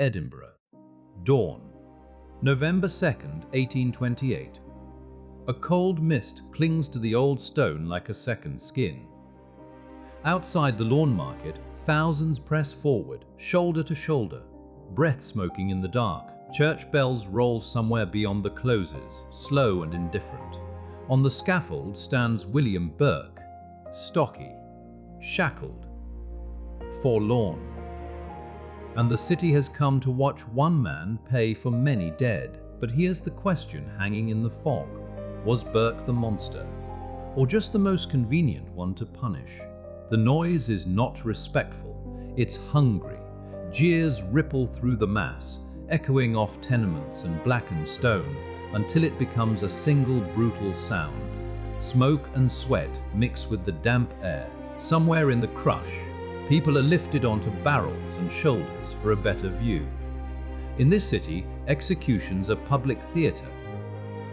Edinburgh. Dawn, November 2nd, 1828. A cold mist clings to the old stone like a second skin. Outside the Lawnmarket, thousands press forward, shoulder to shoulder, breath smoking in the dark. Church bells roll somewhere beyond the closes, slow and indifferent. On the scaffold stands William Burke, stocky, shackled, forlorn. And the city has come to watch one man pay for many dead. But here's the question hanging in the fog. Was Burke the monster, or just the most convenient one to punish? The noise is not respectful, it's hungry. Jeers ripple through the mass, echoing off tenements and blackened stone, until it becomes a single brutal sound. Smoke and sweat mix with the damp air. Somewhere in the crush, people are lifted onto barrels and shoulders for a better view. In this city, executions are public theatre.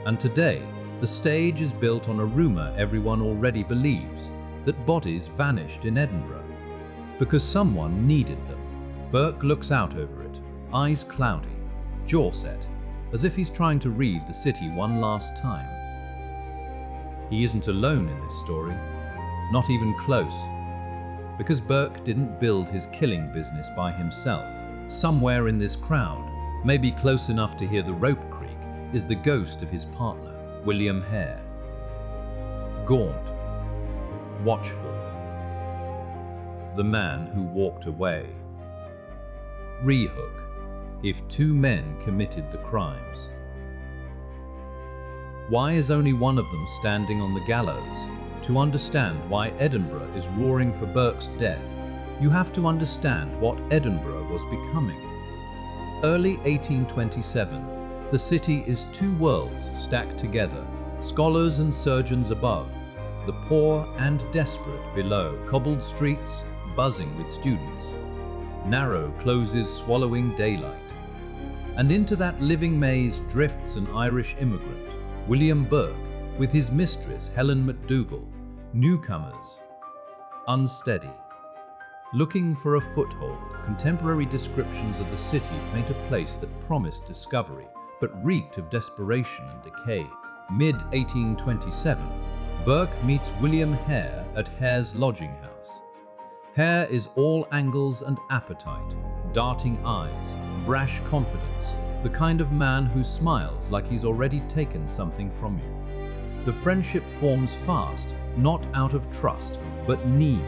And today, the stage is built on a rumour everyone already believes, that bodies vanished in Edinburgh. Because someone needed them. Burke looks out over it, eyes cloudy, jaw set, as if he's trying to read the city one last time. He isn't alone in this story, not even close. Because Burke didn't build his killing business by himself. Somewhere in this crowd, maybe close enough to hear the rope creak, is the ghost of his partner, William Hare. Gaunt, watchful. The man who walked away. Rehook, if two men committed the crimes. Why is only one of them standing on the gallows? To understand why Edinburgh is roaring for Burke's death, you have to understand what Edinburgh was becoming. Early 1827, the city is two worlds stacked together, scholars and surgeons above, the poor and desperate below, cobbled streets buzzing with students, narrow closes swallowing daylight. And into that living maze drifts an Irish immigrant, William Burke, with his mistress Helen McDougal, newcomers, unsteady. Looking for a foothold, contemporary descriptions of the city paint a place that promised discovery, but reeked of desperation and decay. Mid-1827, Burke meets William Hare at Hare's lodging house. Hare is all angles and appetite, darting eyes, brash confidence, the kind of man who smiles like he's already taken something from you. The friendship forms fast, not out of trust, but need.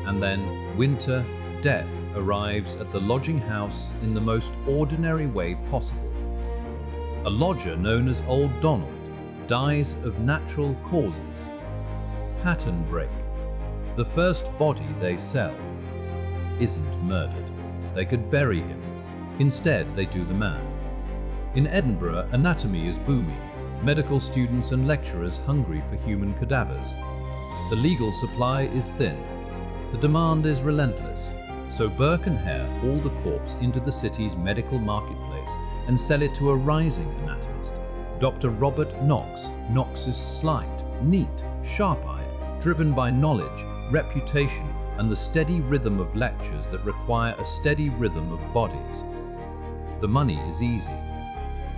And then, winter, death arrives at the lodging house in the most ordinary way possible. A lodger known as Old Donald dies of natural causes. Pattern break. The first body they sell isn't murdered. They could bury him. Instead, they do the math. In Edinburgh, anatomy is booming. Medical students and lecturers hungry for human cadavers. The legal supply is thin. The demand is relentless. So Burke and Hare haul the corpse into the city's medical marketplace and sell it to a rising anatomist, Dr. Robert Knox. Knox is slight, neat, sharp-eyed, driven by knowledge, reputation, and the steady rhythm of lectures that require a steady rhythm of bodies. The money is easy,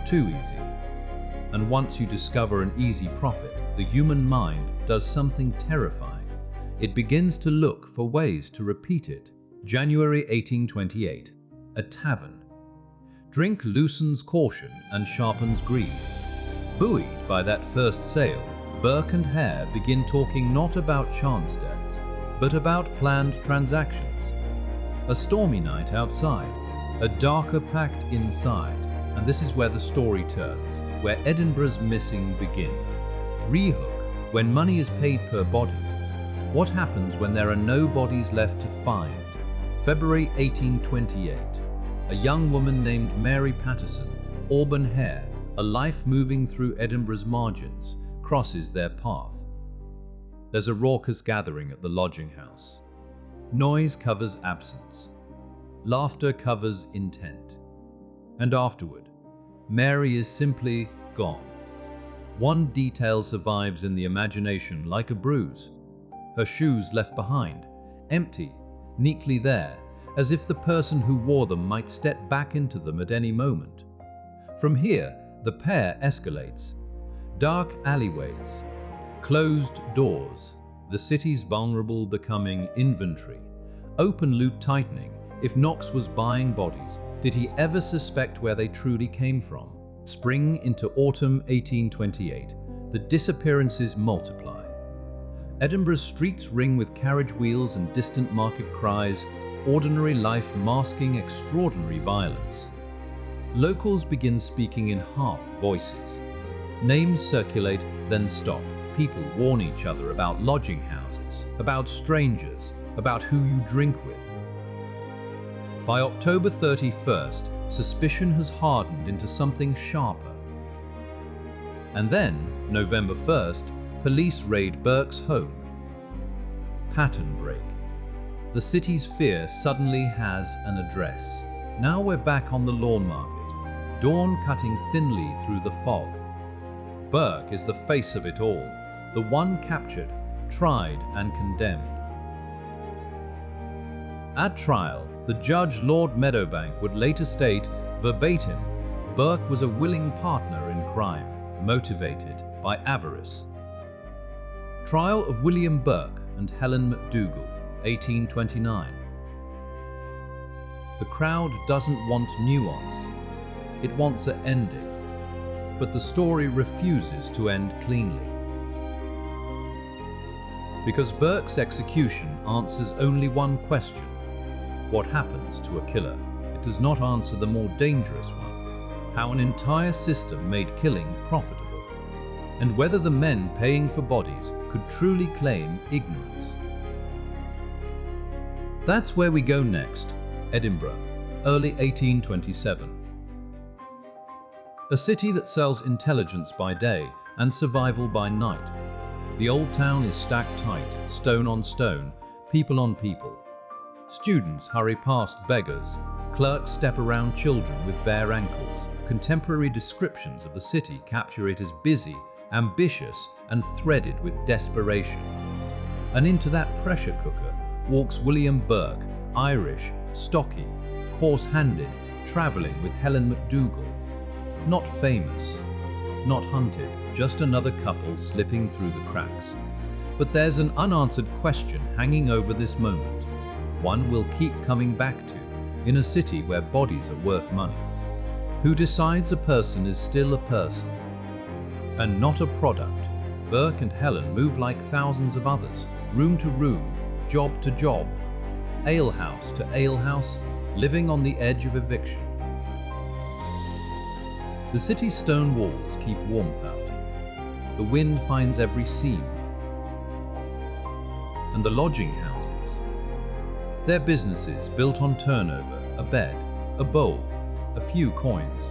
too easy. And once you discover an easy profit, the human mind does something terrifying. It begins to look for ways to repeat it. January 1828. A tavern. Drink loosens caution and sharpens greed. Buoyed by that first sale, Burke and Hare begin talking not about chance deaths, but about planned transactions. A stormy night outside, a darker pact inside, and this is where the story turns, where Edinburgh's missing begin. Rehook, when money is paid per body. What happens when there are no bodies left to find? February 1828. A young woman named Mary Patterson, auburn hair, a life moving through Edinburgh's margins, crosses their path. There's a raucous gathering at the lodging house. Noise covers absence. Laughter covers intent. And afterward, Mary is simply gone. One detail survives in the imagination like a bruise. Her shoes left behind, empty, neatly there, as if the person who wore them might step back into them at any moment. From here, the pair escalates. Dark alleyways, closed doors, the city's vulnerable becoming inventory, open loot tightening. If Knox was buying bodies, did he ever suspect where they truly came from? Spring into autumn 1828, the disappearances multiply. Edinburgh's streets ring with carriage wheels and distant market cries, ordinary life masking extraordinary violence. Locals begin speaking in half voices. Names circulate, then stop. People warn each other about lodging houses, about strangers, about who you drink with. By October 31st, suspicion has hardened into something sharper. And then, November 1st, police raid Burke's home. Pattern break. The city's fear suddenly has an address. Now we're back on the Lawnmarket, dawn cutting thinly through the fog. Burke is the face of it all, the one captured, tried and condemned. At trial, the judge, Lord Meadowbank, would later state, verbatim, Burke was a willing partner in crime, motivated by avarice. Trial of William Burke and Helen McDougal, 1829. The crowd doesn't want nuance, it wants an ending, but the story refuses to end cleanly. Because Burke's execution answers only one question: what happens to a killer? It does not answer the more dangerous one: how an entire system made killing profitable, and whether the men paying for bodies could truly claim ignorance. That's where we go next. Edinburgh, early 1827. A city that sells intelligence by day and survival by night. The old town is stacked tight, stone on stone, people on people. Students hurry past beggars, clerks step around children with bare ankles. Contemporary descriptions of the city capture it as busy, ambitious, and threaded with desperation. And into that pressure cooker walks William Burke, Irish, stocky, coarse-handed, travelling with Helen McDougal. Not famous, not hunted, just another couple slipping through the cracks. But there's an unanswered question hanging over this moment, one we'll keep coming back to, in a city where bodies are worth money. Who decides a person is still a person, and not a product? Burke and Helen move like thousands of others, room to room, job to job, alehouse to alehouse, living on the edge of eviction. The city's stone walls keep warmth out. The wind finds every seam. And the lodging houses, they're businesses built on turnover, a bed, a bowl, a few coins.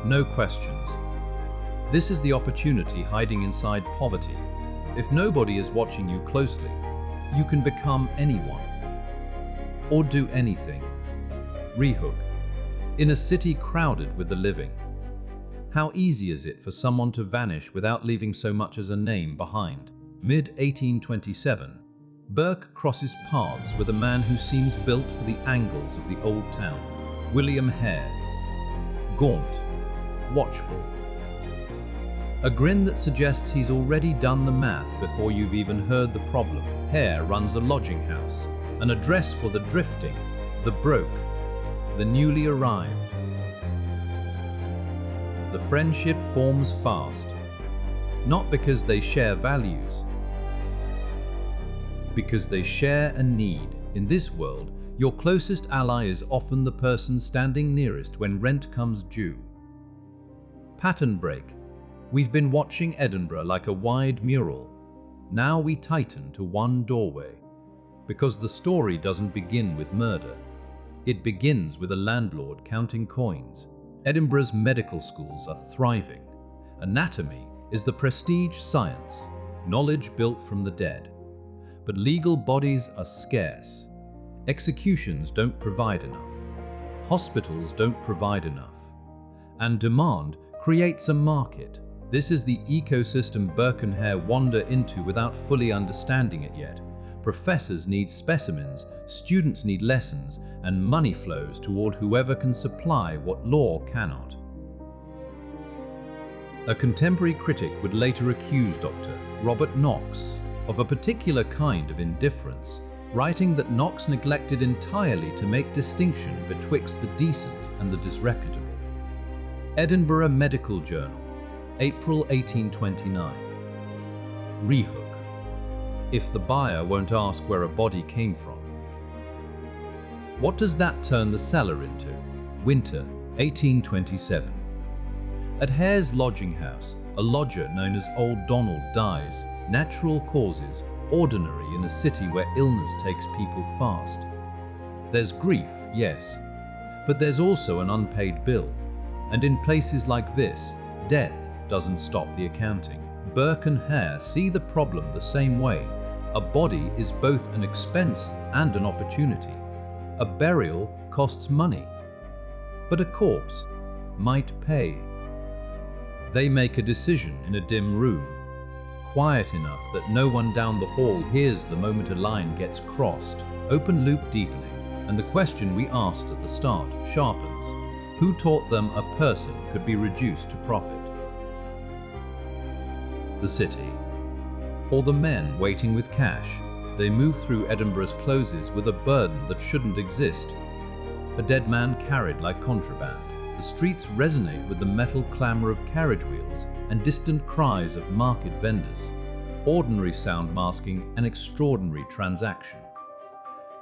No questions. This is the opportunity hiding inside poverty. If nobody is watching you closely, you can become anyone. Or do anything. Rehook. In a city crowded with the living. How easy is it for someone to vanish without leaving so much as a name behind? Mid-1827, Burke crosses paths with a man who seems built for the angles of the old town, William Hare. Gaunt, watchful. A grin that suggests he's already done the math before you've even heard the problem. Hare runs a lodging house, an address for the drifting, the broke, the newly arrived. The friendship forms fast, not because they share values, because they share a need. In this world, your closest ally is often the person standing nearest when rent comes due. Pattern break. We've been watching Edinburgh like a wide mural. Now we tighten to one doorway, because the story doesn't begin with murder. It begins with a landlord counting coins. Edinburgh's medical schools are thriving. Anatomy is the prestige science, knowledge built from the dead. But legal bodies are scarce. Executions don't provide enough. Hospitals don't provide enough. And demand creates a market. This is the ecosystem Burke and Hare wander into without fully understanding it yet. Professors need specimens, students need lessons, and money flows toward whoever can supply what law cannot. A contemporary critic would later accuse Dr. Robert Knox of a particular kind of indifference, writing that Knox neglected entirely to make distinction betwixt the decent and the disreputable. Edinburgh Medical Journal, April 1829. Rehook. If the buyer won't ask where a body came from. What does that turn the cellar into? Winter, 1827. At Hare's lodging house, a lodger known as Old Donald dies. Natural causes, ordinary in a city where illness takes people fast. There's grief, yes, but there's also an unpaid bill. And in places like this, death doesn't stop the accounting. Burke and Hare see the problem the same way. A body is both an expense and an opportunity. A burial costs money, but a corpse might pay. They make a decision in a dim room, quiet enough that no one down the hall hears the moment a line gets crossed, open loop deepening, and the question we asked at the start sharpens. Who taught them a person could be reduced to profit? The city, or the men waiting with cash. They move through Edinburgh's closes with a burden that shouldn't exist. A dead man carried like contraband. The streets resonate with the metal clamour of carriage wheels and distant cries of market vendors. Ordinary sound masking an extraordinary transaction.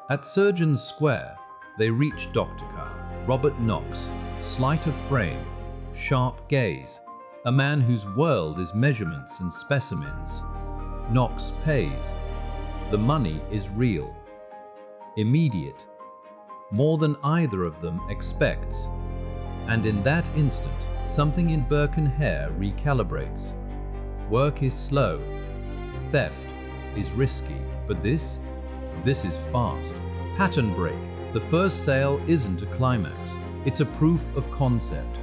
At Surgeons Square, they reach Dr. Robert Knox, slight of frame, sharp gaze, a man whose world is measurements and specimens. Knox pays. The money is real, immediate, more than either of them expects. And in that instant, something in Burke and Hare recalibrates. Work is slow, theft is risky, but this is fast. Pattern break. The first sale isn't a climax, it's a proof of concept.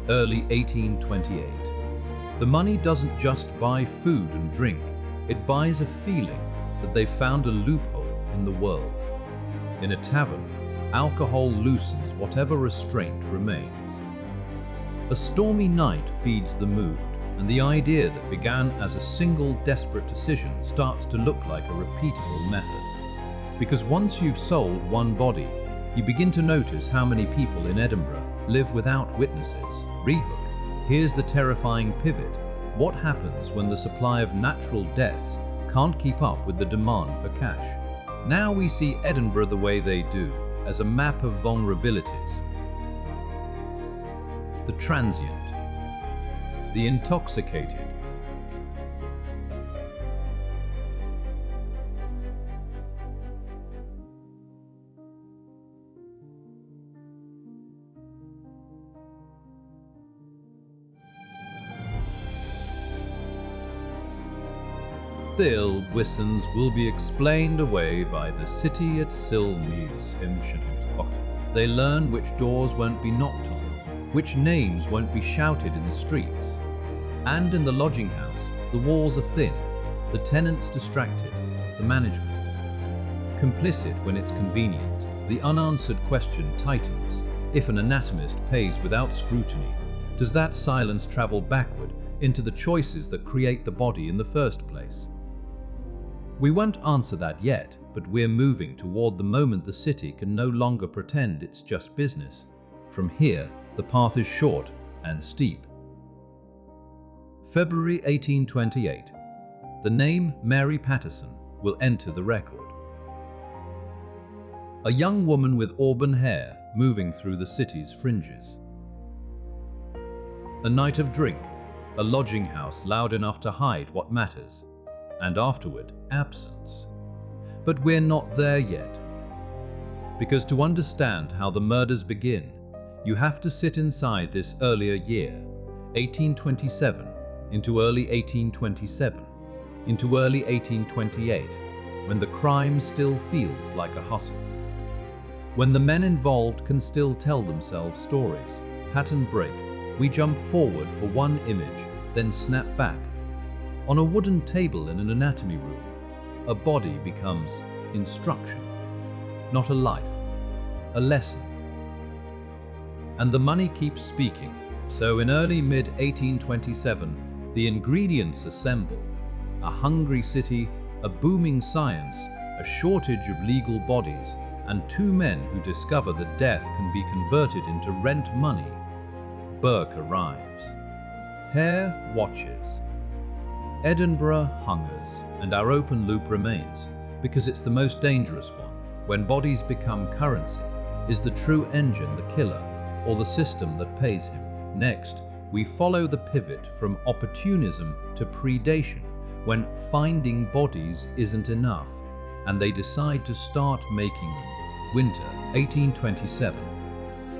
Early 1828. The money doesn't just buy food and drink, it buys a feeling that they've found a loophole in the world. In a tavern, alcohol loosens whatever restraint remains. A stormy night feeds the mood, and the idea that began as a single desperate decision starts to look like a repeatable method. Because once you've sold one body, you begin to notice how many people in Edinburgh live without witnesses. Rehook. Here's the terrifying pivot. What happens when the supply of natural deaths can't keep up with the demand for cash? Now we see Edinburgh the way they do, as a map of vulnerabilities. The transient, the intoxicated. The ill Wissons will be explained away by the city at Sill Mews. They learn which doors won't be knocked on, which names won't be shouted in the streets. And in the lodging house, the walls are thin, the tenants distracted, the management complicit when it's convenient. The unanswered question tightens. If an anatomist pays without scrutiny, does that silence travel backward into the choices that create the body in the first place? We won't answer that yet, but we're moving toward the moment the city can no longer pretend it's just business. From here, the path is short and steep. February 1828. The name Mary Patterson will enter the record. A young woman with auburn hair moving through the city's fringes. A night of drink, a lodging house loud enough to hide what matters, and afterward, absence. But we're not there yet. Because to understand how the murders begin, you have to sit inside this earlier year, 1827, into early 1827, into early 1828, when the crime still feels like a hustle. When the men involved can still tell themselves stories. Pattern break. We jump forward for one image, then snap back. On a wooden table in an anatomy room, a body becomes instruction, not a life, a lesson. And the money keeps speaking. So in early mid-1827, the ingredients assemble: a hungry city, a booming science, a shortage of legal bodies, and two men who discover that death can be converted into rent money. Burke arrives. Hare watches. Edinburgh hungers, and our open loop remains, because it's the most dangerous one. When bodies become currency, is the true engine the killer, or the system that pays him? Next, we follow the pivot from opportunism to predation, when finding bodies isn't enough, and they decide to start making them. Winter 1827.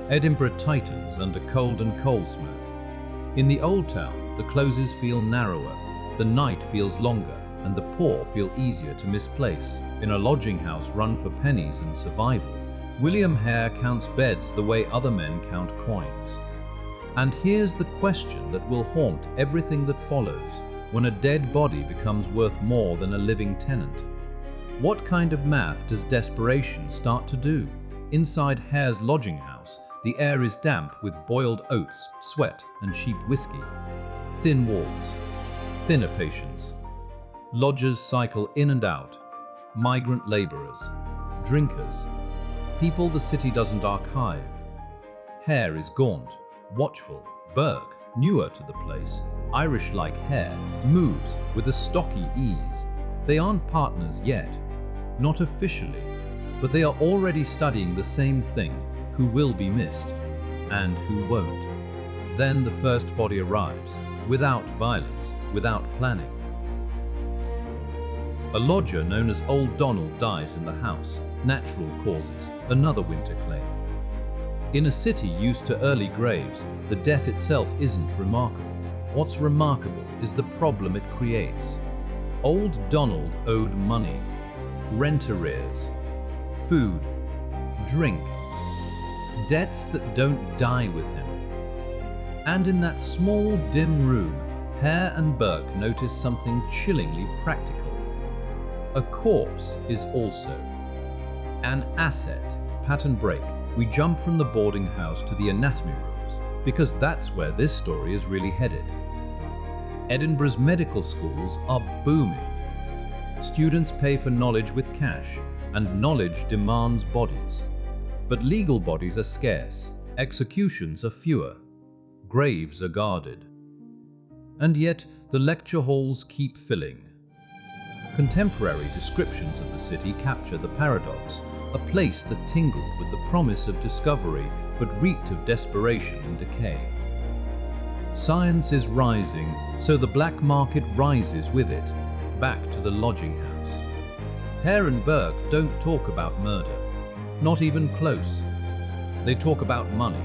Edinburgh tightens under cold and coal smoke. In the Old Town, the closes feel narrower, the night feels longer, and the poor feel easier to misplace. In a lodging house run for pennies and survival, William Hare counts beds the way other men count coins. And here's the question that will haunt everything that follows when a dead body becomes worth more than a living tenant. What kind of math does desperation start to do? Inside Hare's lodging house, the air is damp with boiled oats, sweat, and cheap whiskey. Thin walls, thinner patients. Lodgers cycle in and out. Migrant laborers, drinkers, people the city doesn't archive. Hare is gaunt, watchful. Burke, newer to the place, Irish like Hare, moves with a stocky ease. They aren't partners yet, not officially, but they are already studying the same thing: who will be missed and who won't. Then the first body arrives, without violence, without planning. A lodger known as Old Donald dies in the house, natural causes, another winter claim. In a city used to early graves, the death itself isn't remarkable. What's remarkable is the problem it creates. Old Donald owed money, rent arrears, food, drink, debts that don't die with him. And in that small, dim room, Hare and Burke notice something chillingly practical. A corpse is also an asset. Pattern break. We jump from the boarding house to the anatomy rooms, because that's where this story is really headed. Edinburgh's medical schools are booming. Students pay for knowledge with cash, and knowledge demands bodies. But legal bodies are scarce, executions are fewer, graves are guarded. And yet, the lecture halls keep filling. Contemporary descriptions of the city capture the paradox, a place that tingled with the promise of discovery but reeked of desperation and decay. Science is rising, so the black market rises with it, back to the lodging house. Hare and Burke don't talk about murder, not even close. They talk about money,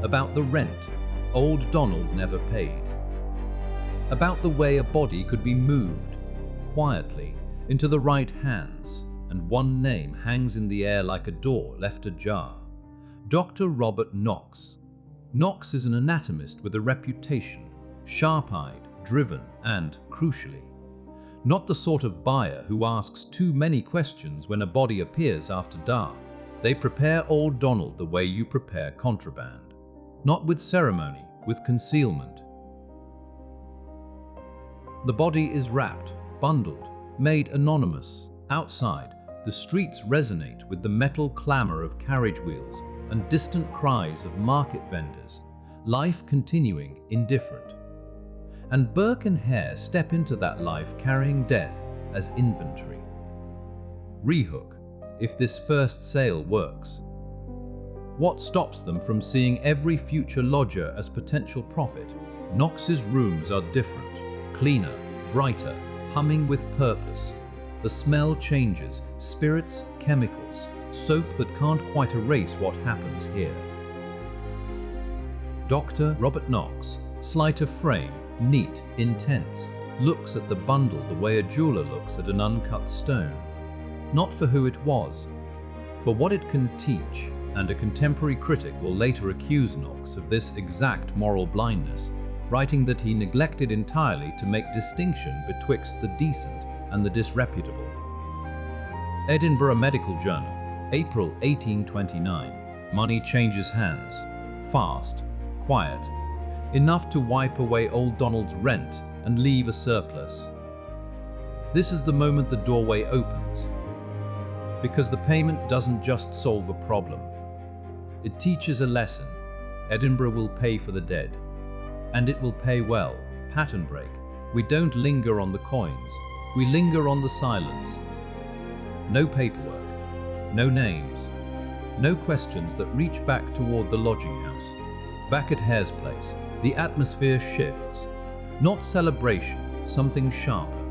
about the rent Old Donald never paid, about the way a body could be moved quietly into the right hands, and one name hangs in the air like a door left ajar: Dr. Robert Knox. Knox is an anatomist with a reputation, sharp-eyed, driven, and, crucially, not the sort of buyer who asks too many questions when a body appears after dark. They prepare Old Donald the way you prepare contraband, not with ceremony, with concealment. The body is wrapped, bundled, made anonymous. Outside, the streets resonate with the metal clamor of carriage wheels and distant cries of market vendors, life continuing indifferent. And Burke and Hare step into that life carrying death as inventory. Rehook, if this first sale works. What stops them from seeing every future lodger as potential profit? Knox's rooms are different, cleaner, brighter, humming with purpose. The smell changes, spirits, chemicals, soap that can't quite erase what happens here. Dr. Robert Knox, slight of frame, neat, intense, looks at the bundle the way a jeweler looks at an uncut stone. Not for who it was, for what it can teach, and a contemporary critic will later accuse Knox of this exact moral blindness, writing that he neglected entirely to make distinction betwixt the decent and the disreputable. Edinburgh Medical Journal, April 1829. Money changes hands. Fast, quiet, enough to wipe away old Donald's rent and leave a surplus. This is the moment the doorway opens, because the payment doesn't just solve a problem. It teaches a lesson. Edinburgh will pay for the dead, and it will pay well. Pattern break. We don't linger on the coins, we linger on the silence. No paperwork, no names, no questions that reach back toward the lodging house. Back at Hare's place, the atmosphere shifts. Not celebration, something sharper,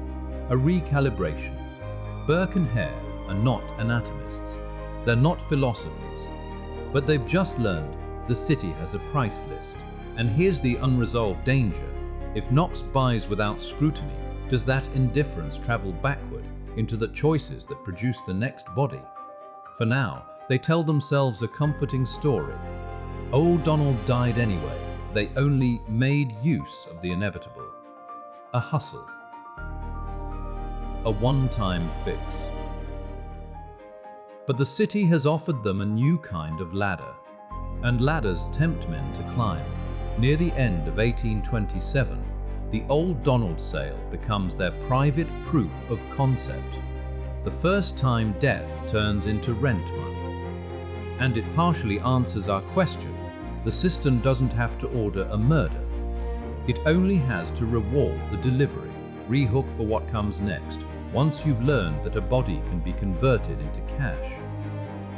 a recalibration. Burke and Hare are not anatomists, they're not philosophers, but they've just learned the city has a price list. And here's the unresolved danger. If Knox buys without scrutiny, does that indifference travel backward into the choices that produce the next body? For now, they tell themselves a comforting story. Old Donald died anyway. They only made use of the inevitable. A hustle. A one-time fix. But the city has offered them a new kind of ladder, and ladders tempt men to climb. Near the end of 1827, the Old Donald sale becomes their private proof of concept. The first time death turns into rent money. And it partially answers our question. The system doesn't have to order a murder. It only has to reward the delivery, rehook for what comes next, once you've learned that a body can be converted into cash.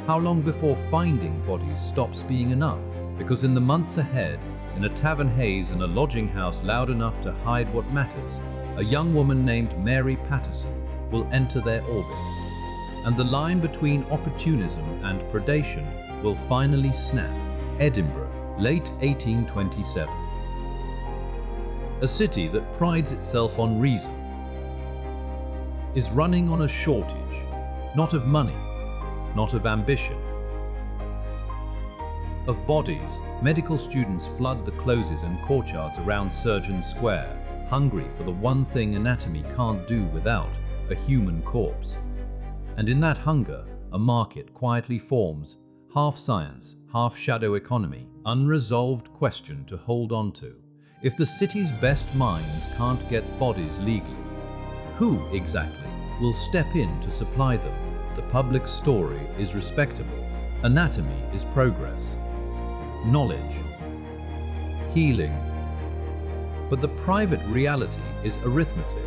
How long before finding bodies stops being enough? Because in the months ahead, in a tavern haze and a lodging house loud enough to hide what matters, a young woman named Mary Patterson will enter their orbit. And the line between opportunism and predation will finally snap. Edinburgh, late 1827. A city that prides itself on reason is running on a shortage, not of money, not of ambition, of bodies. Medical students flood the closes and courtyards around Surgeon Square, hungry for the one thing anatomy can't do without, a human corpse. And in that hunger, a market quietly forms, half science, half shadow economy, unresolved question to hold on to. If the city's best minds can't get bodies legally, who exactly will step in to supply them? The public story is respectable. Anatomy is progress. Knowledge, healing. But the private reality is arithmetic.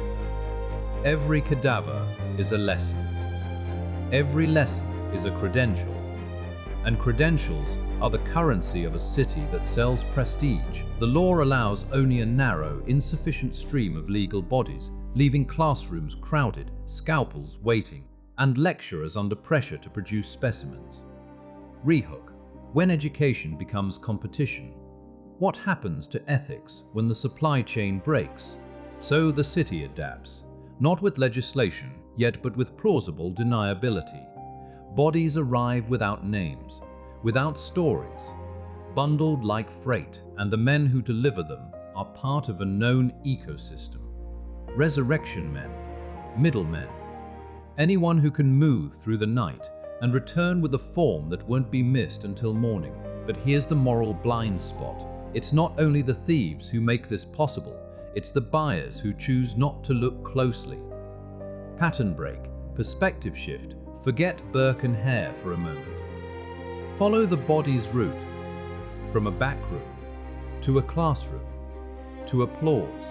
Every cadaver is a lesson. Every lesson is a credential. And credentials are the currency of a city that sells prestige. The law allows only a narrow, insufficient stream of legal bodies, leaving classrooms crowded, scalpels waiting, and lecturers under pressure to produce specimens. Rehook. When education becomes competition, what happens to ethics when the supply chain breaks? So the city adapts, not with legislation, yet but with plausible deniability. Bodies arrive without names, without stories, bundled like freight, and the men who deliver them are part of a known ecosystem. Resurrection men, middlemen, anyone who can move through the night and return with a form that won't be missed until morning. But here's the moral blind spot. It's not only the thieves who make this possible, it's the buyers who choose not to look closely. Pattern break, perspective shift, forget Burke and Hare for a moment. Follow the body's route, from a back room, to a classroom, to applause.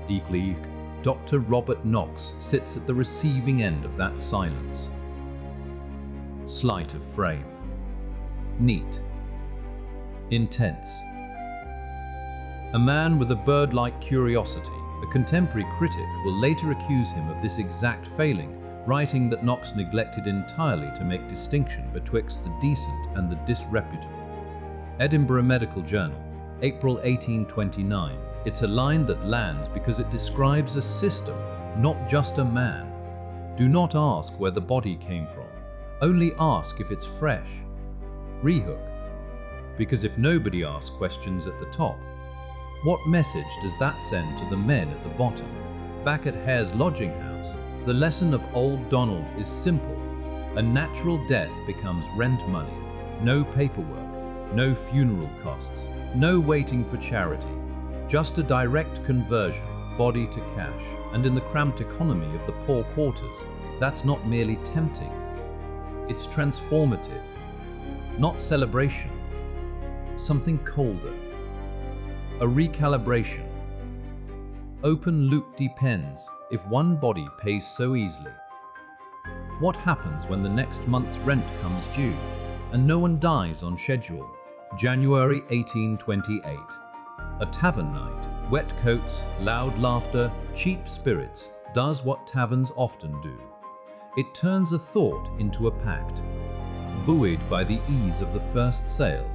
Equally, Dr. Robert Knox sits at the receiving end of that silence. Sleight of frame. Neat. Intense. A man with a bird-like curiosity, a contemporary critic will later accuse him of this exact failing, writing that Knox neglected entirely to make distinction betwixt the decent and the disreputable. Edinburgh Medical Journal, April 1829. It's a line that lands because it describes a system, not just a man. Do not ask where the body came from, only ask if it's fresh. Rehook. Because if nobody asks questions at the top, what message does that send to the men at the bottom? Back at Hare's lodging house, the lesson of old Donald is simple. A natural death becomes rent money. No paperwork, no funeral costs, no waiting for charity. Just a direct conversion, body to cash. And in the cramped economy of the poor quarters, that's not merely tempting. It's transformative. Not celebration. Something colder. A recalibration. Open loop depends if one body pays so easily. What happens when the next month's rent comes due and no one dies on schedule? January 1828. A tavern night, wet coats, loud laughter, cheap spirits does what taverns often do. It turns a thought into a pact. Buoyed by the ease of the first sail,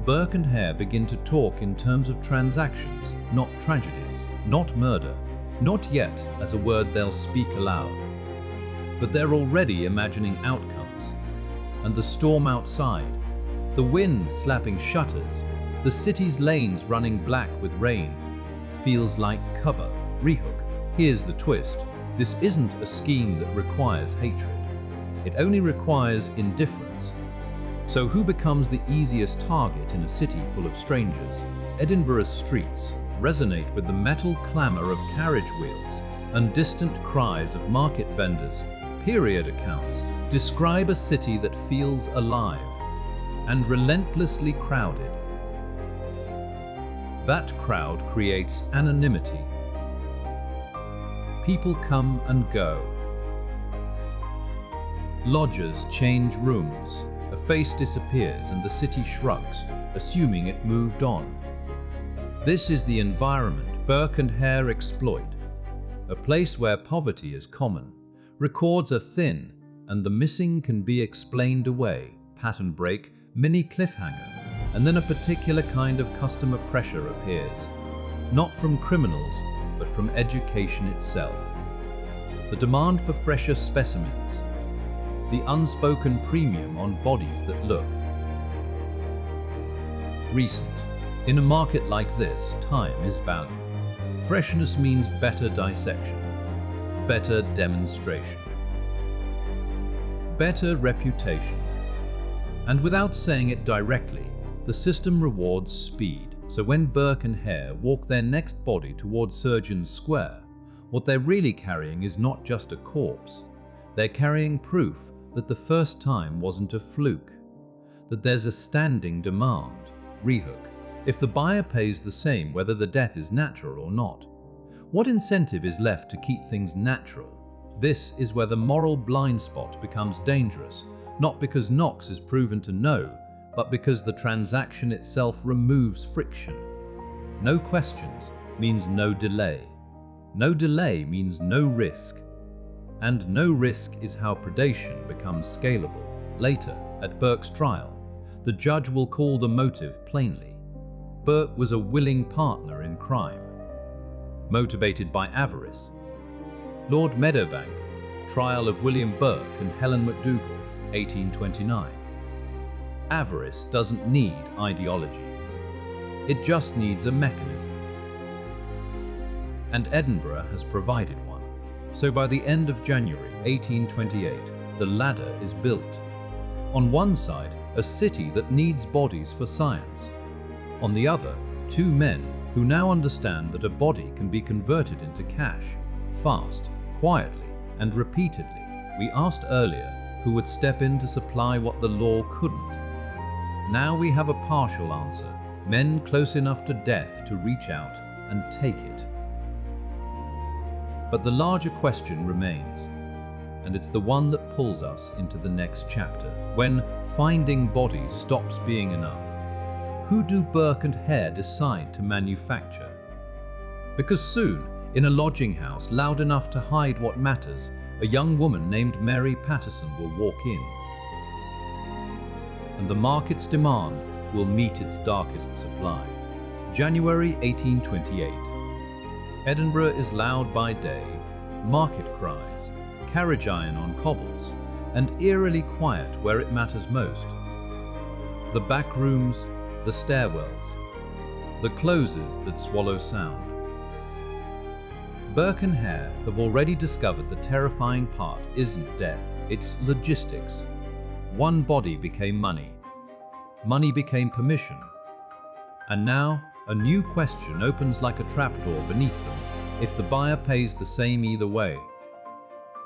Burke and Hare begin to talk in terms of transactions, not tragedies, not murder, not yet as a word they'll speak aloud. But they're already imagining outcomes. And the storm outside, the wind slapping shutters, the city's lanes running black with rain, feels like cover. Rehook. Here's the twist. This isn't a scheme that requires hatred. It only requires indifference. So who becomes the easiest target in a city full of strangers? Edinburgh's streets resonate with the metal clamor of carriage wheels and distant cries of market vendors. Period accounts describe a city that feels alive and relentlessly crowded. That crowd creates anonymity. People come and go. Lodgers change rooms. A face disappears and the city shrugs, assuming it moved on. This is the environment Burke and Hare exploit. A place where poverty is common. Records are thin, and the missing can be explained away. Pattern break, mini cliffhanger, and then a particular kind of customer pressure appears. Not from criminals, but from education itself. The demand for fresher specimens. The unspoken premium on bodies that look recent. In a market like this, time is value. Freshness means better dissection, better demonstration, better reputation. And without saying it directly, the system rewards speed. So when Burke and Hare walk their next body towards Surgeon Square, what they're really carrying is not just a corpse. They're carrying proof that the first time wasn't a fluke, that there's a standing demand. Rehook. If the buyer pays the same whether the death is natural or not, what incentive is left to keep things natural? This is where the moral blind spot becomes dangerous, not because Knox is proven to know, but because the transaction itself removes friction. No questions means no delay. No delay means no risk. And no risk is how predation becomes scalable. Later, at Burke's trial, the judge will call the motive plainly. Burke was a willing partner in crime, motivated by avarice. Lord Meadowbank, trial of William Burke and Helen McDougal, 1829. Avarice doesn't need ideology. It just needs a mechanism. And Edinburgh has provided one. So by the end of January 1828, the ladder is built. On one side, a city that needs bodies for science. On the other, two men who now understand that a body can be converted into cash, fast, quietly, and repeatedly. We asked earlier who would step in to supply what the law couldn't. Now we have a partial answer. Men close enough to death to reach out and take it. But the larger question remains, and it's the one that pulls us into the next chapter. When finding bodies stops being enough, who do Burke and Hare decide to manufacture? Because soon, in a lodging house loud enough to hide what matters, a young woman named Mary Patterson will walk in. And the market's demand will meet its darkest supply. January 1828. Edinburgh is loud by day, market cries, carriage iron on cobbles, and eerily quiet where it matters most. The back rooms, the stairwells, the closes that swallow sound. Burke and Hare have already discovered the terrifying part isn't death, it's logistics. One body became money. Money became permission. And now, a new question opens like a trapdoor beneath them, if the buyer pays the same either way.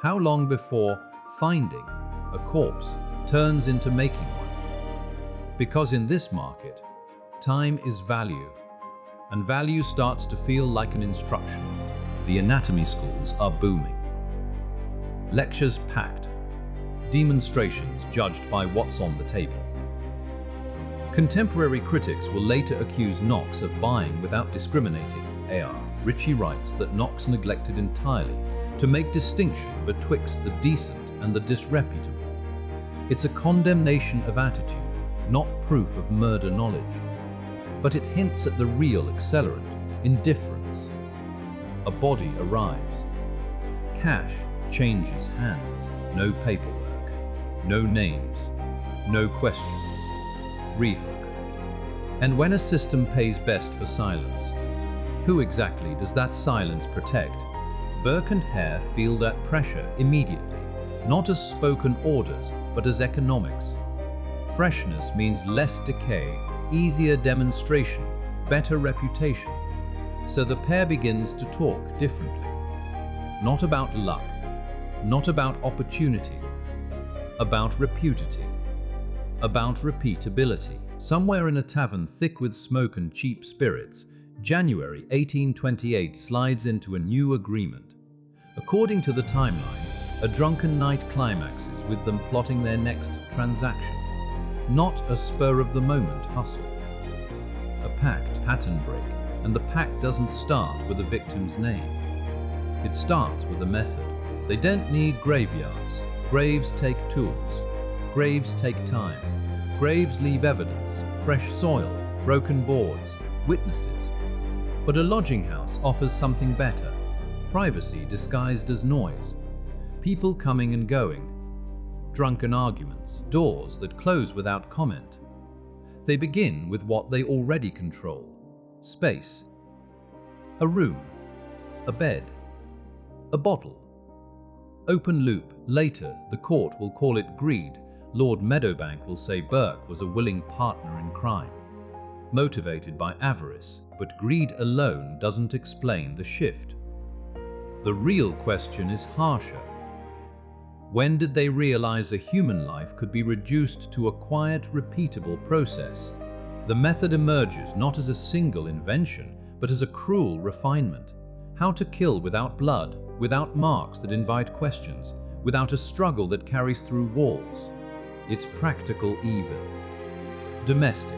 How long before finding a corpse turns into making one? Because in this market, time is value, and value starts to feel like an instruction. The anatomy schools are booming. Lectures packed. Demonstrations judged by what's on the table. Contemporary critics will later accuse Knox of buying without discriminating. A.R. Ritchie writes that Knox neglected entirely to make distinction betwixt the decent and the disreputable. It's a condemnation of attitude, not proof of murder knowledge. But it hints at the real accelerant, indifference. A body arrives. Cash changes hands. No paperwork. No names. No questions. Rehook. And when a system pays best for silence, who exactly does that silence protect? Burke and Hare feel that pressure immediately, not as spoken orders, but as economics. Freshness means less decay, easier demonstration, better reputation. So the pair begins to talk differently. Not about luck, not about opportunity, about reputability, about repeatability. Somewhere in a tavern thick with smoke and cheap spirits, January 1828 slides into a new agreement. According to the timeline, a drunken night climaxes with them plotting their next transaction, not a spur-of-the-moment hustle. A pact, pattern break, and the pact doesn't start with a victim's name. It starts with a method. They don't need graveyards. Graves take tools. Graves take time. Graves leave evidence, fresh soil, broken boards, witnesses. But a lodging house offers something better. Privacy disguised as noise. People coming and going. Drunken arguments. Doors that close without comment. They begin with what they already control. Space. A room. A bed. A bottle. Open loop. Later, the court will call it greed. Lord Meadowbank will say Burke was a willing partner in crime, motivated by avarice, but greed alone doesn't explain the shift. The real question is harsher. When did they realize a human life could be reduced to a quiet, repeatable process? The method emerges not as a single invention, but as a cruel refinement. How to kill without blood, without marks that invite questions, without a struggle that carries through walls. It's practical evil. Domestic.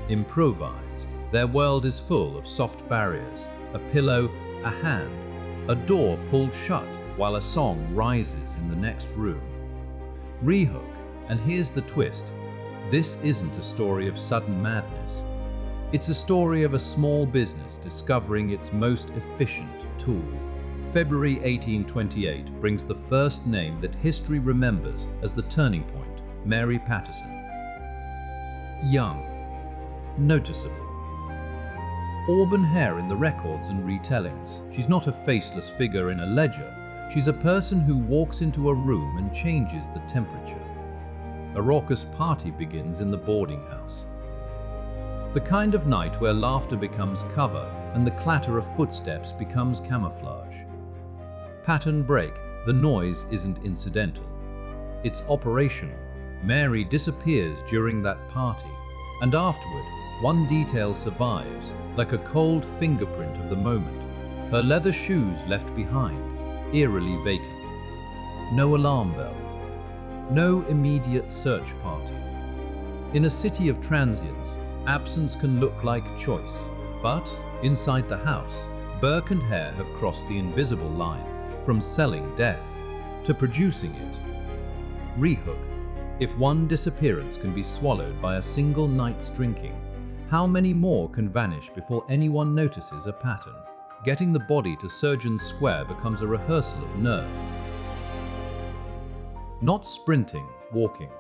Improvised. Their world is full of soft barriers. A pillow, a hand, a door pulled shut while a song rises in the next room. Rehook, and here's the twist. This isn't a story of sudden madness. It's a story of a small business discovering its most efficient tool. February 1828 brings the first name that history remembers as the turning point, Mary Patterson. Young. Noticeable. Auburn hair in the records and retellings. She's not a faceless figure in a ledger. She's a person who walks into a room and changes the temperature. A raucous party begins in the boarding house. The kind of night where laughter becomes cover and the clatter of footsteps becomes camouflage. Pattern break. The noise isn't incidental. It's operational. Mary disappears during that party, and afterward, one detail survives, like a cold fingerprint of the moment. Her leather shoes left behind, eerily vacant. No alarm bell. No immediate search party. In a city of transients, absence can look like choice. But, inside the house, Burke and Hare have crossed the invisible line, from selling death to producing it. Rehook. If one disappearance can be swallowed by a single night's drinking, how many more can vanish before anyone notices a pattern? Getting the body to Surgeon's Square becomes a rehearsal of nerve. Not sprinting, walking.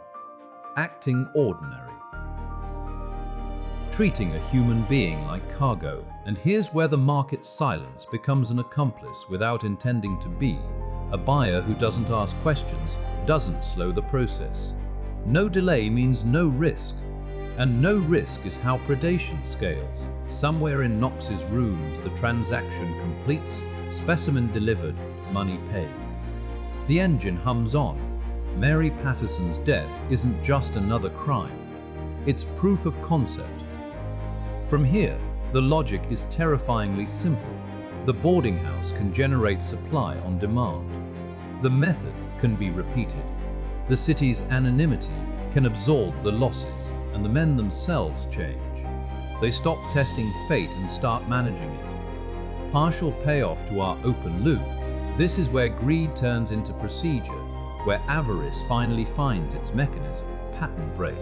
Acting ordinary. treating a human being like cargo. And here's where the market's silence becomes an accomplice without intending to be. A buyer who doesn't ask questions doesn't slow the process. No delay means no risk. And no risk is how predation scales. Somewhere in Knox's rooms, the transaction completes, specimen delivered, money paid. The engine hums on. Mary Patterson's death isn't just another crime. It's proof of concept. From here, the logic is terrifyingly simple. The boarding house can generate supply on demand. The method can be repeated. The city's anonymity can absorb the losses, and the men themselves change. They stop testing fate and start managing it. Partial payoff to our open loop. This is where greed turns into procedure, where avarice finally finds its mechanism. Pattern break,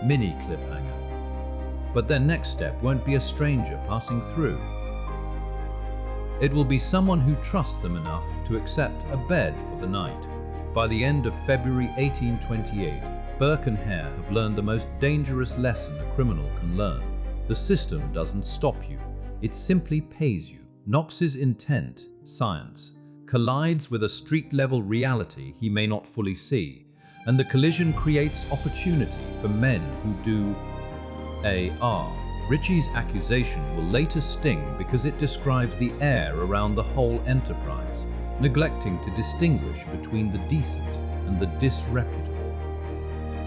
mini cliffhanger. But their next step won't be a stranger passing through. It will be someone who trusts them enough to accept a bed for the night. By the end of February 1828, Burke and Hare have learned the most dangerous lesson a criminal can learn. The system doesn't stop you, it simply pays you. Knox's intent, science, collides with a street-level reality he may not fully see, and the collision creates opportunity for men who do AR. Ritchie's accusation will later sting because it describes the air around the whole enterprise, neglecting to distinguish between the decent and the disreputable.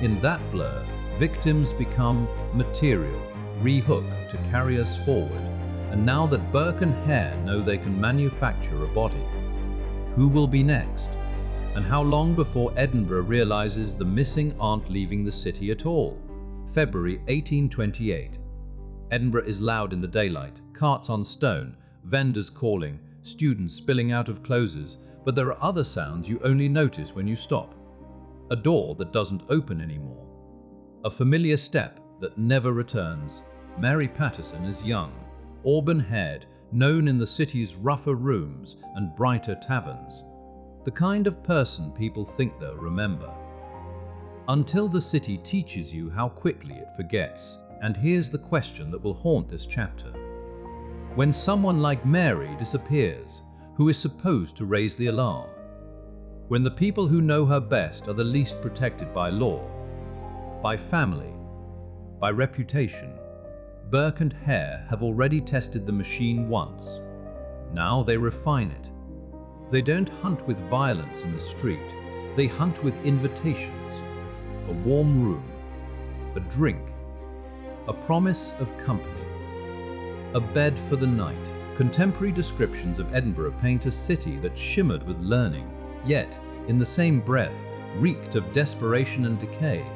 In that blur, victims become material, rehooked to carry us forward, and now that Burke and Hare know they can manufacture a body, who will be next? And how long before Edinburgh realizes the missing aren't leaving the city at all? February 1828. Edinburgh is loud in the daylight, carts on stone, vendors calling, students spilling out of closes, but there are other sounds you only notice when you stop. A door that doesn't open anymore. A familiar step that never returns. Mary Patterson is young, auburn-haired, known in the city's rougher rooms and brighter taverns. The kind of person people think they'll remember. Until the city teaches you how quickly it forgets. And here's the question that will haunt this chapter. When someone like Mary disappears, who is supposed to raise the alarm? When the people who know her best are the least protected by law, by family, by reputation. Burke and Hare have already tested the machine once. Now they refine it. They don't hunt with violence in the street. They hunt with invitations. A warm room, a drink, a promise of company, a bed for the night. Contemporary descriptions of Edinburgh paint a city that shimmered with learning, yet, in the same breath, reeked of desperation and decay.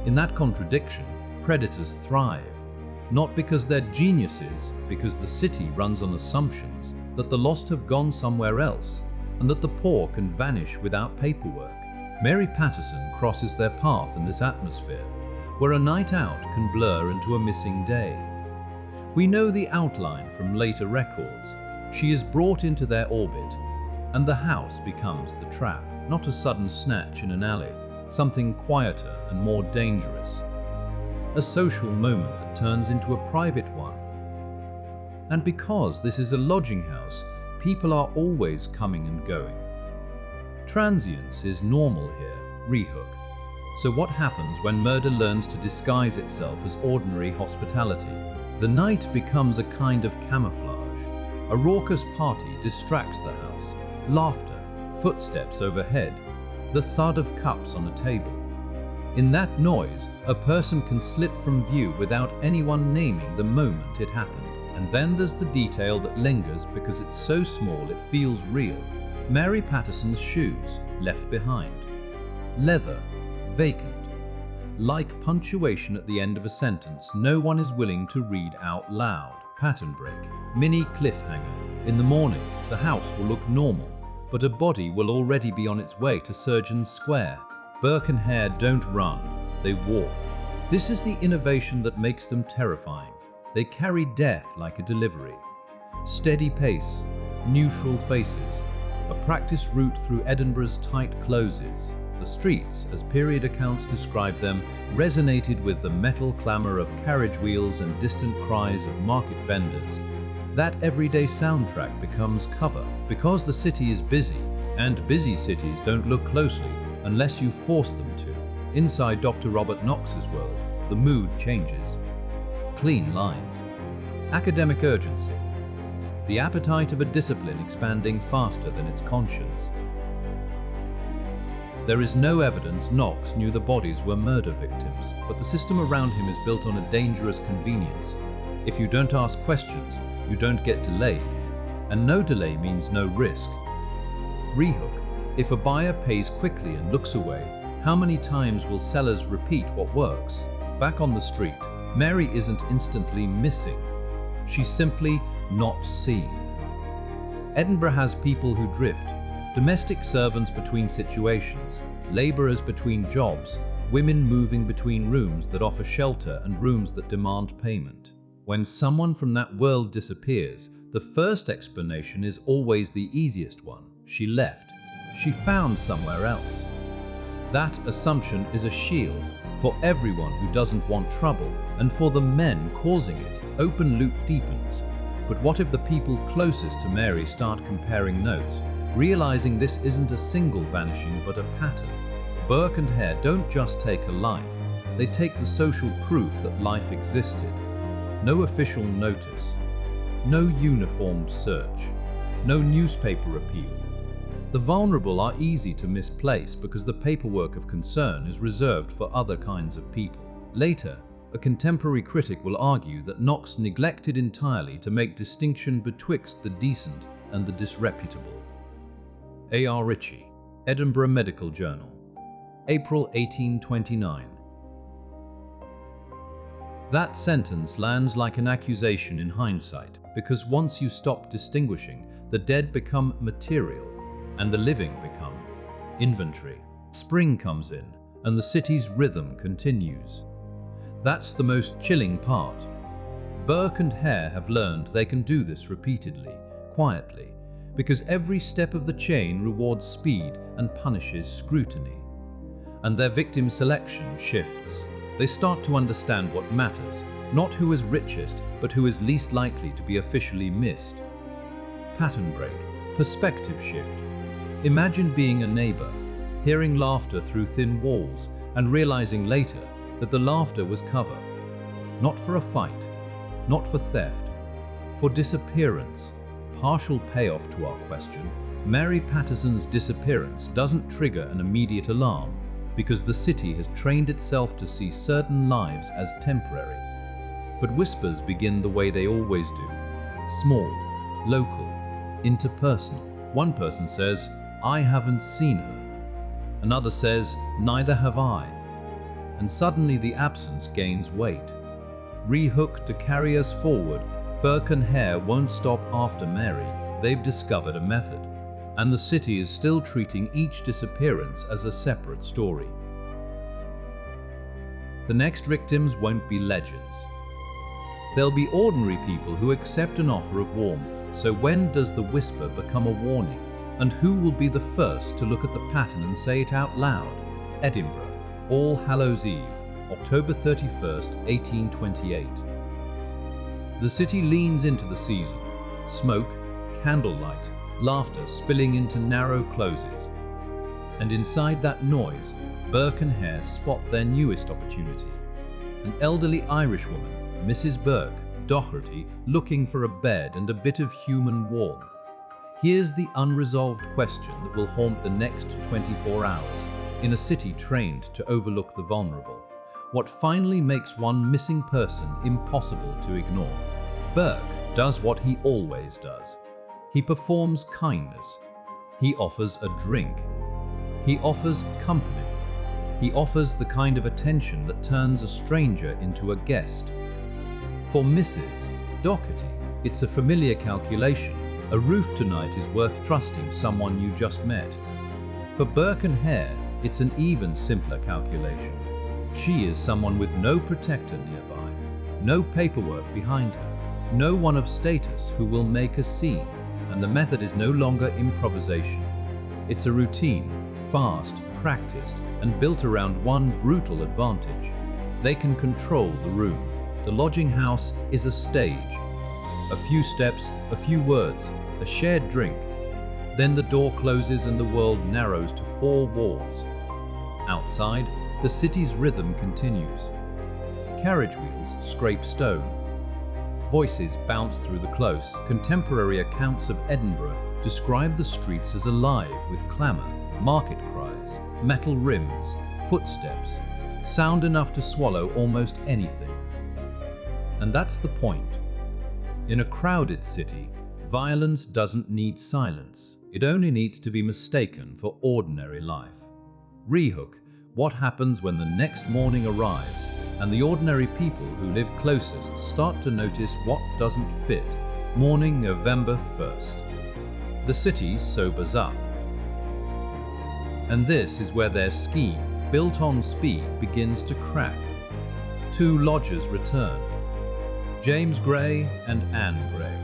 In that contradiction, predators thrive. Not because they're geniuses, because the city runs on assumptions that the lost have gone somewhere else, and that the poor can vanish without paperwork. Mary Patterson crosses their path in this atmosphere, where a night out can blur into a missing day. We know the outline from later records. She is brought into their orbit, and the house becomes the trap, not a sudden snatch in an alley, something quieter and more dangerous. A social moment that turns into a private one. And because this is a lodging house, people are always coming and going. Transience is normal here, rehook. So what happens when murder learns to disguise itself as ordinary hospitality? The night becomes a kind of camouflage. A raucous party distracts the house. Laughter, footsteps overhead, the thud of cups on a table. In that noise, a person can slip from view without anyone naming the moment it happened. And then there's the detail that lingers because it's so small it feels real. Mary Patterson's shoes, left behind. Leather, vacant. Like punctuation at the end of a sentence, no one is willing to read out loud. Pattern break, mini cliffhanger. In the morning, the house will look normal, but a body will already be on its way to Surgeon's Square. Burke and Hare don't run, they walk. This is the innovation that makes them terrifying. They carry death like a delivery. Steady pace, neutral faces, a practice route through Edinburgh's tight closes. The streets, as period accounts describe them, resonated with the metal clamor of carriage wheels and distant cries of market vendors. That everyday soundtrack becomes cover because the city is busy, and busy cities don't look closely unless you force them to. Inside Dr. Robert Knox's world, the mood changes. Clean lines. Academic urgency. The appetite of a discipline expanding faster than its conscience. There is no evidence Knox knew the bodies were murder victims, but the system around him is built on a dangerous convenience. If you don't ask questions, you don't get delayed, and no delay means no risk. Rehook. If a buyer pays quickly and looks away, how many times will sellers repeat what works? Back on the street, Mary isn't instantly missing. She's simply not seen. Edinburgh has people who drift, domestic servants between situations, labourers between jobs, women moving between rooms that offer shelter and rooms that demand payment. When someone from that world disappears, the first explanation is always the easiest one. She left. She found somewhere else. That assumption is a shield for everyone who doesn't want trouble, and for the men causing it, open loop deepens. But what if the people closest to Mary start comparing notes, realizing this isn't a single vanishing but a pattern? Burke and Hare don't just take a life, they take the social proof that life existed. No official notice, no uniformed search, no newspaper appeal. The vulnerable are easy to misplace because the paperwork of concern is reserved for other kinds of people. Later, a contemporary critic will argue that Knox neglected entirely to make distinction betwixt the decent and the disreputable. A.R. Ritchie, Edinburgh Medical Journal, April 1829. That sentence lands like an accusation in hindsight, because once you stop distinguishing, the dead become material, and the living become inventory. Spring comes in, and the city's rhythm continues. That's the most chilling part. Burke and Hare have learned they can do this repeatedly, quietly, because every step of the chain rewards speed and punishes scrutiny. And their victim selection shifts. They start to understand what matters, not who is richest, but who is least likely to be officially missed. Pattern break, perspective shift. Imagine being a neighbor, hearing laughter through thin walls, and realizing later that the laughter was cover. Not for a fight, not for theft, for disappearance. Partial payoff to our question, Mary Patterson's disappearance doesn't trigger an immediate alarm because the city has trained itself to see certain lives as temporary. But whispers begin the way they always do. Small, local, interpersonal. One person says, "I haven't seen her." Another says, "Neither have I." And suddenly the absence gains weight. Rehooked to carry us forward, Burke and Hare won't stop after Mary. They've discovered a method, and the city is still treating each disappearance as a separate story. The next victims won't be legends. They'll be ordinary people who accept an offer of warmth. So when does the whisper become a warning? And who will be the first to look at the pattern and say it out loud? Edinburgh, All Hallows Eve, October 31st, 1828. The city leans into the season. Smoke, candlelight, laughter spilling into narrow closes. And inside that noise, Burke and Hare spot their newest opportunity. An elderly Irish woman, Mrs. Burke, Doherty, looking for a bed and a bit of human warmth. Here's the unresolved question that will haunt the next 24 hours in a city trained to overlook the vulnerable. What finally makes one missing person impossible to ignore? Burke does what he always does. He performs kindness. He offers a drink. He offers company. He offers the kind of attention that turns a stranger into a guest. For Mrs. Doherty, it's a familiar calculation. A roof tonight is worth trusting someone you just met. For Burke and Hare, it's an even simpler calculation. She is someone with no protector nearby, no paperwork behind her, no one of status who will make a scene, and the method is no longer improvisation. It's a routine, fast, practiced and built around one brutal advantage. They can control the room. The lodging house is a stage. A few steps, a few words, a shared drink. Then the door closes and the world narrows to four walls. Outside, the city's rhythm continues. Carriage wheels scrape stone. Voices bounce through the close. Contemporary accounts of Edinburgh describe the streets as alive with clamour, market cries, metal rims, footsteps, sound enough to swallow almost anything. And that's the point. In a crowded city, violence doesn't need silence. It only needs to be mistaken for ordinary life. Rehook, what happens when the next morning arrives and the ordinary people who live closest start to notice what doesn't fit. Morning, November 1st. The city sobers up. And this is where their scheme, built on speed, begins to crack. Two lodgers return, James Gray and Anne Gray.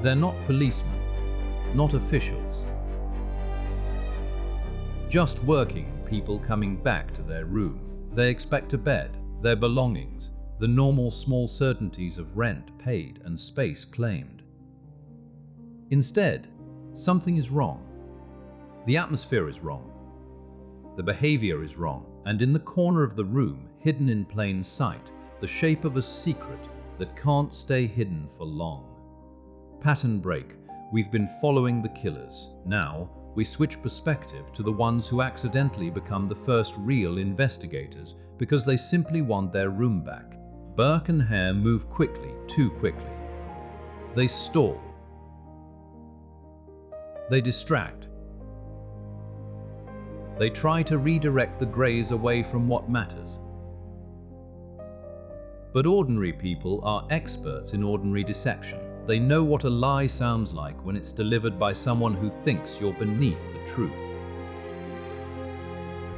They're not policemen, not officials. Just working people coming back to their room. They expect a bed, their belongings, the normal small certainties of rent paid and space claimed. Instead, something is wrong. The atmosphere is wrong. The behavior is wrong, and in the corner of the room, hidden in plain sight, the shape of a secret that can't stay hidden for long. Pattern break. We've been following the killers. Now, we switch perspective to the ones who accidentally become the first real investigators because they simply want their room back. Burke and Hare move quickly, too quickly. They stall. They distract. They try to redirect the Greys away from what matters. But ordinary people are experts in ordinary deception. They know what a lie sounds like when it's delivered by someone who thinks you're beneath the truth.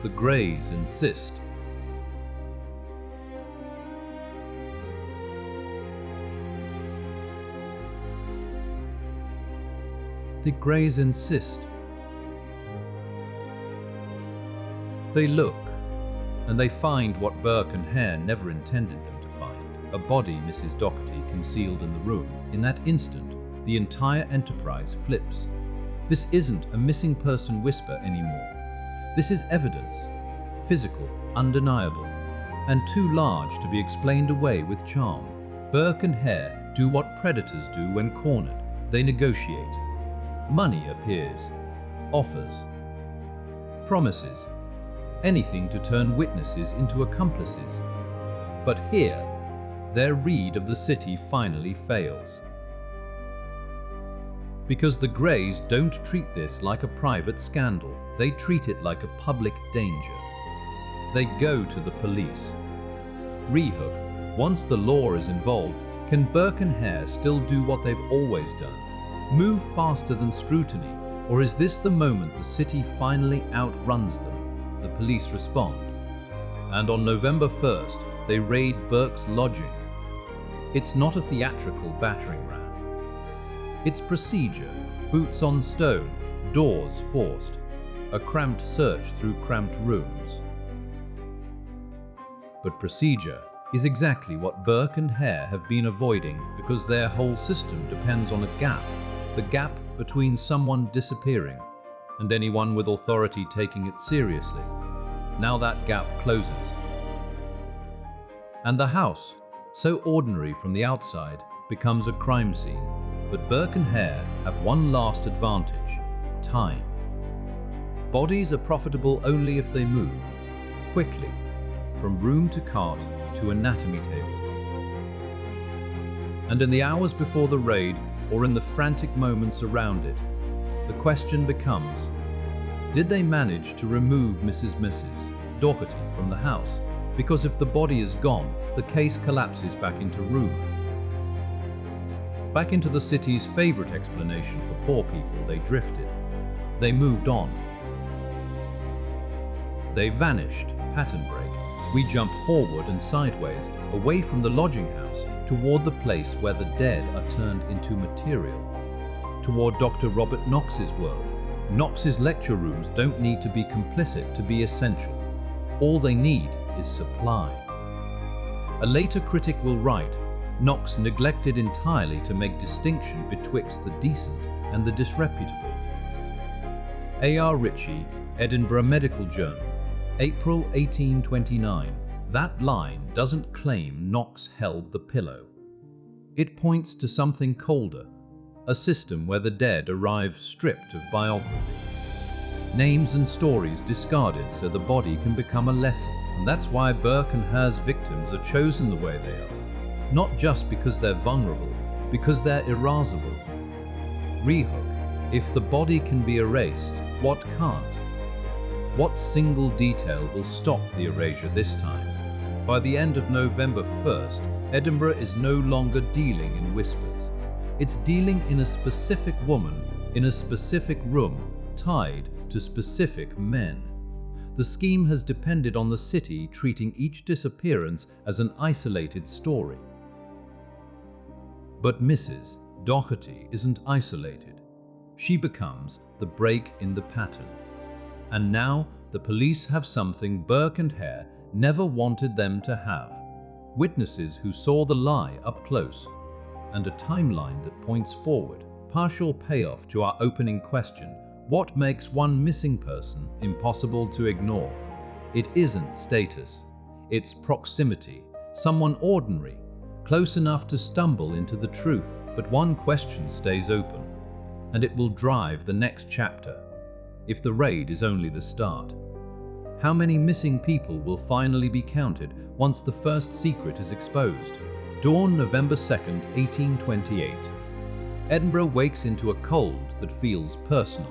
The Greys insist. The Greys insist. They look, and they find what Burke and Hare never intended them to find. A body Mrs. Doherty concealed in the room. In that instant, the entire enterprise flips. This isn't a missing person whisper anymore. This is evidence, physical, undeniable, and too large to be explained away with charm. Burke and Hare do what predators do when cornered. They negotiate. Money appears, offers, promises, anything to turn witnesses into accomplices. But here, their read of the city finally fails. Because the Greys don't treat this like a private scandal, they treat it like a public danger. They go to the police. Rehook, once the law is involved, can Burke and Hare still do what they've always done? Move faster than scrutiny, or is this the moment the city finally outruns them? The police respond. And on November 1st, they raid Burke's lodging. It's not a theatrical battering ram. It's procedure, boots on stone, doors forced, a cramped search through cramped rooms. But procedure is exactly what Burke and Hare have been avoiding because their whole system depends on a gap, the gap between someone disappearing and anyone with authority taking it seriously. Now that gap closes. And the house, so ordinary from the outside, becomes a crime scene. But Burke and Hare have one last advantage: time. Bodies are profitable only if they move, quickly, from room to cart to anatomy table. And in the hours before the raid, or in the frantic moments around it, the question becomes, did they manage to remove Mrs. Doherty from the house? Because if the body is gone, the case collapses back into room. Back into the city's favorite explanation for poor people. They drifted. They moved on. They vanished. Pattern break. We jump forward and sideways, away from the lodging house, toward the place where the dead are turned into material. Toward Dr. Robert Knox's world, Knox's lecture rooms don't need to be complicit to be essential. All they need is supply. A later critic will write, Knox neglected entirely to make distinction betwixt the decent and the disreputable. A.R. Ritchie, Edinburgh Medical Journal, April 1829. That line doesn't claim Knox held the pillow. It points to something colder, a system where the dead arrive stripped of biography. Names and stories discarded so the body can become a lesson, and that's why Burke and Hare's victims are chosen the way they are. Not just because they're vulnerable, because they're irascible. Rehook, if the body can be erased, what can't? What single detail will stop the erasure this time? By the end of November 1st, Edinburgh is no longer dealing in whispers. It's dealing in a specific woman, in a specific room, tied to specific men. The scheme has depended on the city treating each disappearance as an isolated story. But Mrs. Doherty isn't isolated. She becomes the break in the pattern. And now the police have something Burke and Hare never wanted them to have. Witnesses who saw the lie up close, and a timeline that points forward. Partial payoff to our opening question, what makes one missing person impossible to ignore? It isn't status, it's proximity, someone ordinary, close enough to stumble into the truth, but one question stays open, and it will drive the next chapter, if the raid is only the start. How many missing people will finally be counted once the first secret is exposed? Dawn, November 2nd, 1828. Edinburgh wakes into a cold that feels personal.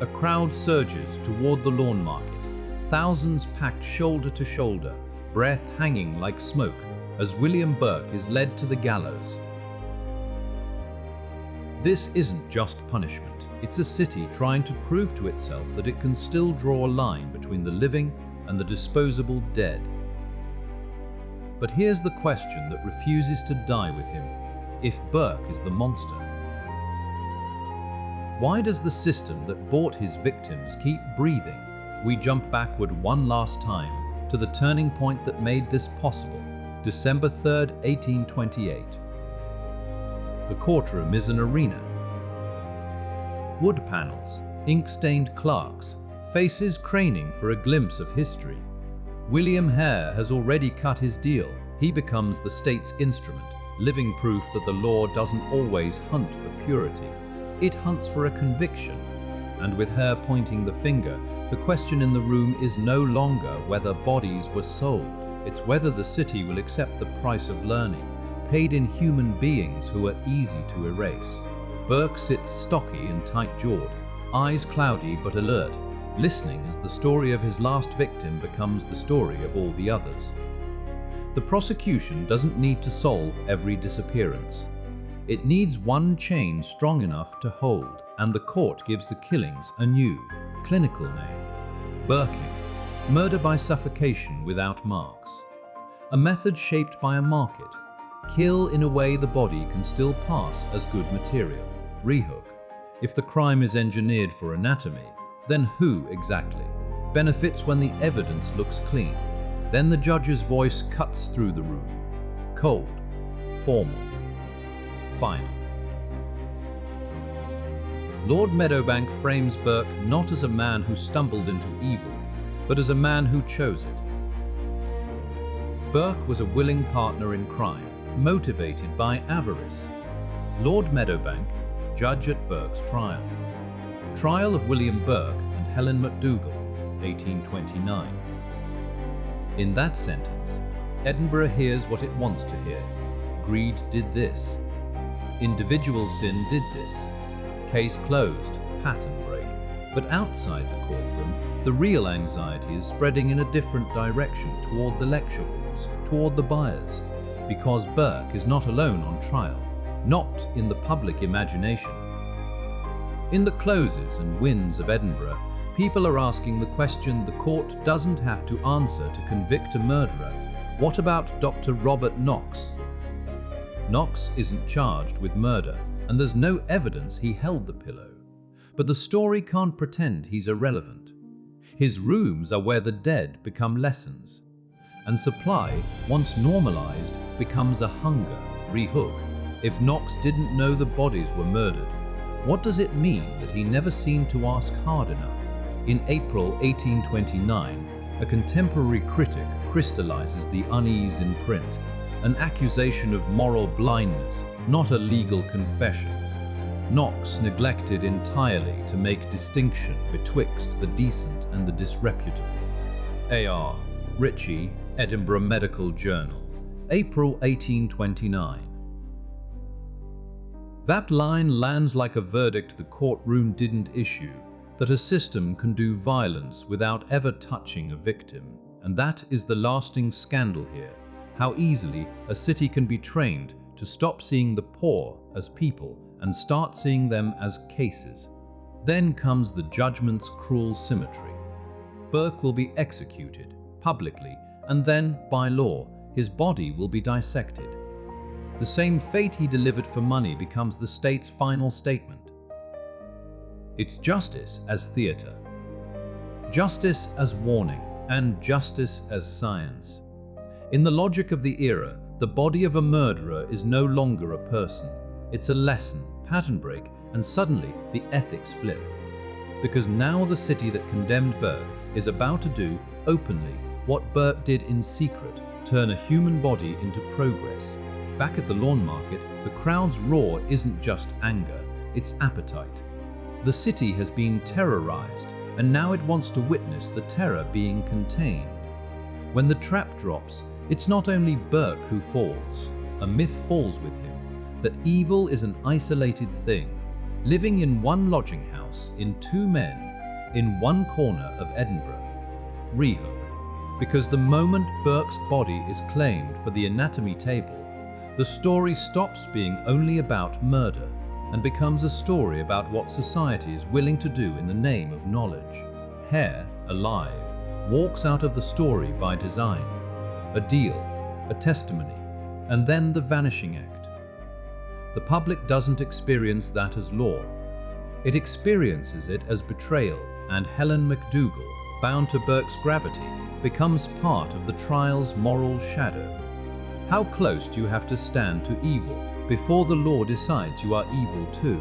A crowd surges toward the Lawnmarket, thousands packed shoulder to shoulder, breath hanging like smoke, as William Burke is led to the gallows. This isn't just punishment. It's a city trying to prove to itself that it can still draw a line between the living and the disposable dead. But here's the question that refuses to die with him. If Burke is the monster, why does the system that bought his victims keep breathing? We jump backward one last time to the turning point that made this possible. December 3rd, 1828. The courtroom is an arena. Wood panels, ink-stained clerks, faces craning for a glimpse of history. William Hare has already cut his deal. He becomes the state's instrument, living proof that the law doesn't always hunt for purity. It hunts for a conviction. And with Hare pointing the finger, the question in the room is no longer whether bodies were sold. It's whether the city will accept the price of learning, paid in human beings who are easy to erase. Burke sits stocky and tight-jawed, eyes cloudy but alert, listening as the story of his last victim becomes the story of all the others. The prosecution doesn't need to solve every disappearance. It needs one chain strong enough to hold, and the court gives the killings a new, clinical name. Burking, murder by suffocation without marks. A method shaped by a market. Kill in a way the body can still pass as good material. Rehook. If the crime is engineered for anatomy, then who exactly benefits when the evidence looks clean? Then the judge's voice cuts through the room. Cold, formal, final. Lord Meadowbank frames Burke not as a man who stumbled into evil, but as a man who chose it. Burke was a willing partner in crime, motivated by avarice. Lord Meadowbank, judge at Burke's trial. Trial of William Burke and Helen McDougal, 1829. In that sentence, Edinburgh hears what it wants to hear. Greed did this. Individual sin did this. Case closed, pattern break. But outside the courtroom, the real anxiety is spreading in a different direction toward the lecture halls, toward the buyers. Because Burke is not alone on trial, not in the public imagination. In the closes and wins of Edinburgh, people are asking the question the court doesn't have to answer to convict a murderer. What about Dr. Robert Knox? Knox isn't charged with murder, and there's no evidence he held the pillow. But the story can't pretend he's irrelevant. His rooms are where the dead become lessons, and supply, once normalized, becomes a hunger. Rehook. If Knox didn't know the bodies were murdered, what does it mean that he never seemed to ask hard enough? In April 1829, a contemporary critic crystallizes the unease in print, an accusation of moral blindness, not a legal confession. Knox neglected entirely to make distinction betwixt the decent and the disreputable. A.R. Ritchie, Edinburgh Medical Journal, April 1829. That line lands like a verdict the courtroom didn't issue, that a system can do violence without ever touching a victim. And that is the lasting scandal here, how easily a city can be trained to stop seeing the poor as people and start seeing them as cases. Then comes the judgment's cruel symmetry. Burke will be executed publicly, and then, by law, his body will be dissected. The same fate he delivered for money becomes the state's final statement. It's justice as theatre, justice as warning, and justice as science. In the logic of the era, the body of a murderer is no longer a person. It's a lesson, pattern break, and suddenly the ethics flip. Because now the city that condemned Burke is about to do, openly, what Burke did in secret, turn a human body into progress. Back at the Lawnmarket, the crowd's roar isn't just anger, it's appetite. The city has been terrorized, and now it wants to witness the terror being contained. When the trap drops, it's not only Burke who falls. A myth falls with him, that evil is an isolated thing, living in one lodging house, in two men, in one corner of Edinburgh. Rehook. Because the moment Burke's body is claimed for the anatomy table, the story stops being only about murder and becomes a story about what society is willing to do in the name of knowledge. Hare, alive, walks out of the story by design. A deal, a testimony, and then the vanishing act. The public doesn't experience that as law. It experiences it as betrayal, and Helen McDougal, bound to Burke's gravity, becomes part of the trial's moral shadow. How close do you have to stand to evil before the law decides you are evil too?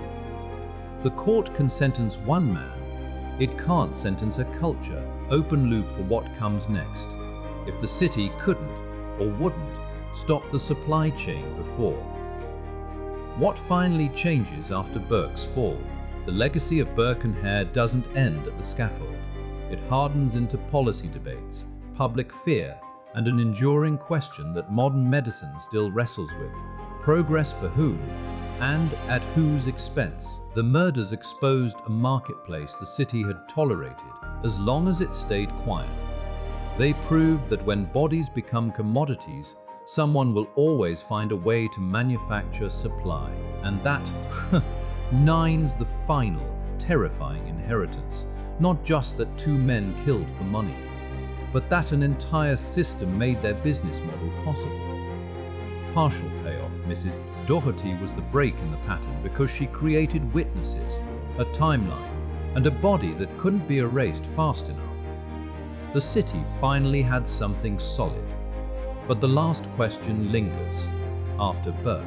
The court can sentence one man. It can't sentence a culture, open loop for what comes next. If the city couldn't, or wouldn't, stop the supply chain before. What finally changes after Burke's fall? The legacy of Burke and Hare doesn't end at the scaffold. It hardens into policy debates, public fear, and an enduring question that modern medicine still wrestles with. Progress for whom, and at whose expense? The murders exposed a marketplace the city had tolerated as long as it stayed quiet. They proved that when bodies become commodities, someone will always find a way to manufacture supply. And that, nines the final, terrifying inheritance. Not just that two men killed for money, but that an entire system made their business model possible. Partial payoff. Mrs. Doherty was the break in the pattern because she created witnesses, a timeline, and a body that couldn't be erased fast enough. The city finally had something solid. But the last question lingers. After Burke,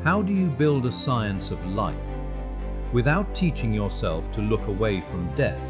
how do you build a science of life without teaching yourself to look away from death